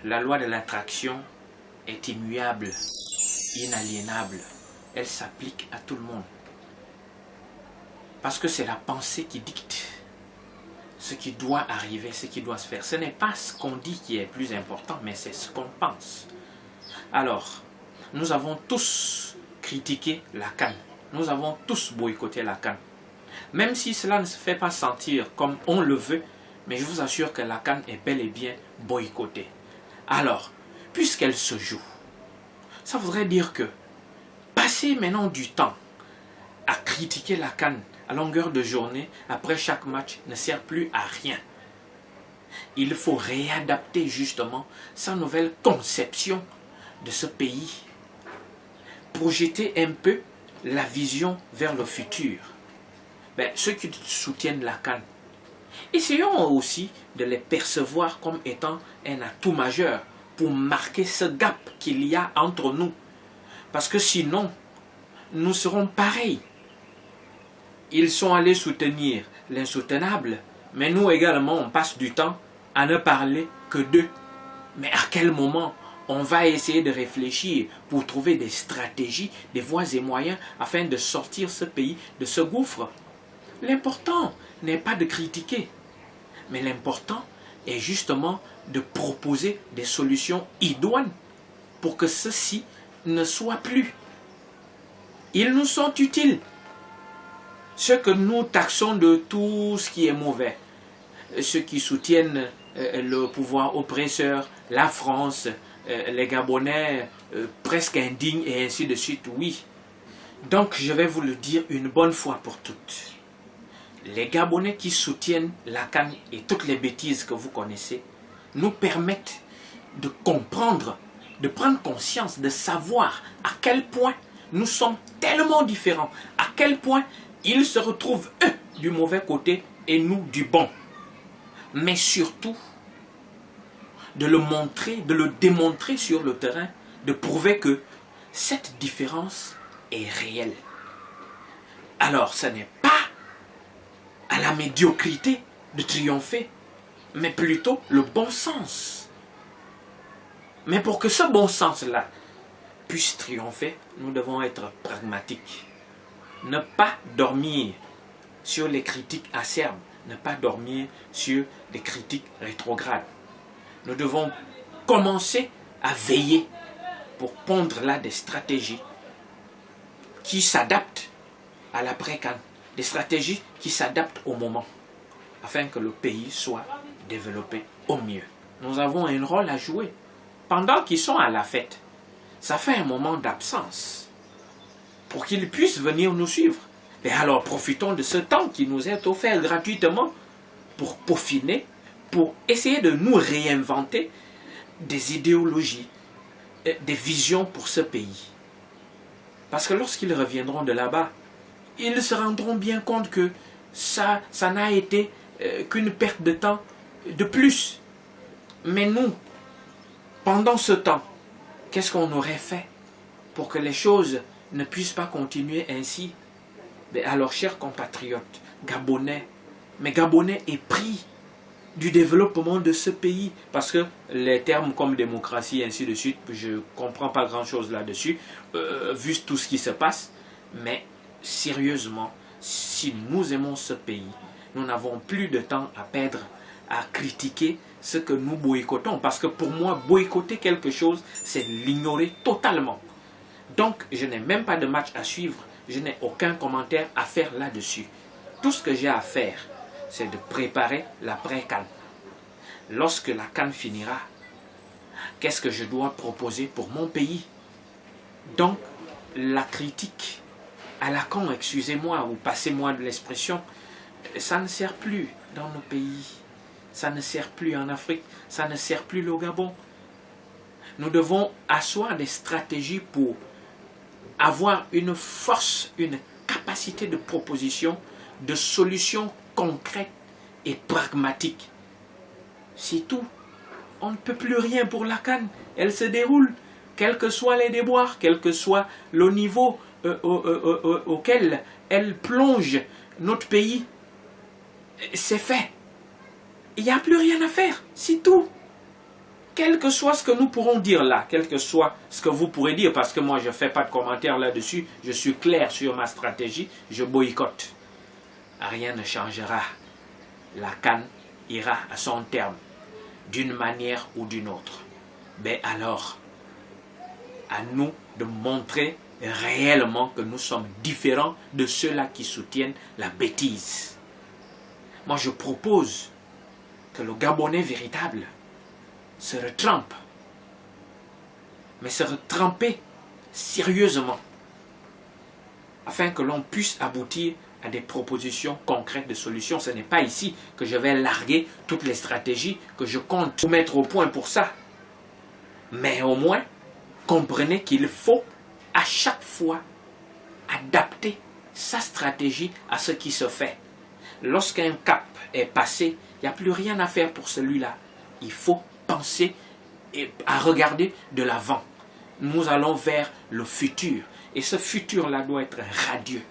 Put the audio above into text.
La loi de l'attraction est immuable, inaliénable. Elle s'applique à tout le monde. Parce que c'est la pensée qui dicte ce qui doit arriver, ce qui doit se faire. Ce n'est pas ce qu'on dit qui est plus important, mais c'est ce qu'on pense. Alors, nous avons tous critiqué la CAN. Nous avons tous boycotté la CAN. Même si cela ne se fait pas sentir comme on le veut, mais je vous assure que la CAN est bel et bien boycottée. Alors, puisqu'elle se joue, ça voudrait dire que passer maintenant du temps à critiquer la CAN à longueur de journée, après chaque match, ne sert plus à rien. Il faut réadapter justement sa nouvelle conception de ce pays. Projeter un peu la vision vers le futur. Ceux qui soutiennent la CAN, essayons aussi de les percevoir comme étant un atout majeur pour marquer ce gap qu'il y a entre nous. Parce que sinon, nous serons pareils. Ils sont allés soutenir l'insoutenable, mais nous également, on passe du temps à ne parler que d'eux. Mais à quel moment on va essayer de réfléchir pour trouver des stratégies, des voies et moyens afin de sortir ce pays de ce gouffre? L'important n'est pas de critiquer, mais l'important est justement de proposer des solutions idoines pour que ceci ne soit plus. Ils nous sont utiles. Ceux que nous taxons de tout ce qui est mauvais, ceux qui soutiennent le pouvoir oppresseur, la France, les Gabonais presque indignes et ainsi de suite, oui. Donc je vais vous le dire une bonne fois pour toutes. Les Gabonais qui soutiennent la CAN et toutes les bêtises que vous connaissez nous permettent de comprendre, de prendre conscience, de savoir à quel point nous sommes tellement différents, à quel point ils se retrouvent, eux, du mauvais côté et nous du bon. Mais surtout, de le montrer, de le démontrer sur le terrain, de prouver que cette différence est réelle. Alors, ce n'est pas à la médiocrité de triompher, mais plutôt le bon sens. Mais pour que ce bon sens-là puisse triompher, nous devons être pragmatiques. Ne pas dormir sur les critiques acerbes, ne pas dormir sur les critiques rétrogrades. Nous devons commencer à veiller pour pondre là des stratégies qui s'adaptent à l'après-CAN, des stratégies qui s'adaptent au moment, afin que le pays soit développé au mieux. Nous avons un rôle à jouer. Pendant qu'ils sont à la fête, ça fait un moment d'absence pour qu'ils puissent venir nous suivre. Et alors profitons de ce temps qui nous est offert gratuitement pour peaufiner, pour essayer de nous réinventer des idéologies, des visions pour ce pays. Parce que lorsqu'ils reviendront de là-bas, ils se rendront bien compte que ça n'a été qu'une perte de temps de plus. Mais nous, pendant ce temps, qu'est-ce qu'on aurait fait pour que les choses ne puissent pas continuer ainsi? Alors, chers compatriotes gabonais, mais Gabonais épris du développement de ce pays, parce que les termes comme démocratie, ainsi de suite, je ne comprends pas grand-chose là-dessus, vu tout ce qui se passe, mais sérieusement, si nous aimons ce pays, nous n'avons plus de temps à perdre à critiquer ce que nous boycottons, parce que pour moi, boycotter quelque chose, c'est l'ignorer totalement. Donc, je n'ai même pas de match à suivre, je n'ai aucun commentaire à faire là-dessus. Tout ce que j'ai à faire, c'est de préparer l'après-CAN. Lorsque la CAN finira, qu'est-ce que je dois proposer pour mon pays? Donc, la critique à la con, excusez-moi, ou passez-moi de l'expression, ça ne sert plus dans nos pays. Ça ne sert plus en Afrique, ça ne sert plus au Gabon. Nous devons asseoir des stratégies pour avoir une force, une capacité de proposition, de solutions concrètes et pragmatiques. C'est tout. On ne peut plus rien pour la CAN. Elle se déroule, quels que soient les déboires, quel que soit le niveau auquel elle plonge notre pays. C'est fait. Il n'y a plus rien à faire, c'est tout. quel que soit ce que nous pourrons dire là, quel que soit ce que vous pourrez dire, parce que moi je ne fais pas de commentaires là-dessus, je suis clair sur ma stratégie, je boycotte. Rien ne changera. La CAN ira à son terme, d'une manière ou d'une autre. Mais alors, à nous de montrer réellement que nous sommes différents de ceux-là qui soutiennent la bêtise. Moi je propose que le Gabonais véritable se retrempe, mais se retremper sérieusement, afin que l'on puisse aboutir à des propositions concrètes de solutions. Ce n'est pas ici que je vais larguer toutes les stratégies que je compte vous mettre au point pour ça. Mais au moins, comprenez qu'il faut à chaque fois adapter sa stratégie à ce qui se fait. Lorsqu'un cap est passé, il n'y a plus rien à faire pour celui-là. Il faut penser et à regarder de l'avant. Nous allons vers le futur. Et ce futur-là doit être radieux.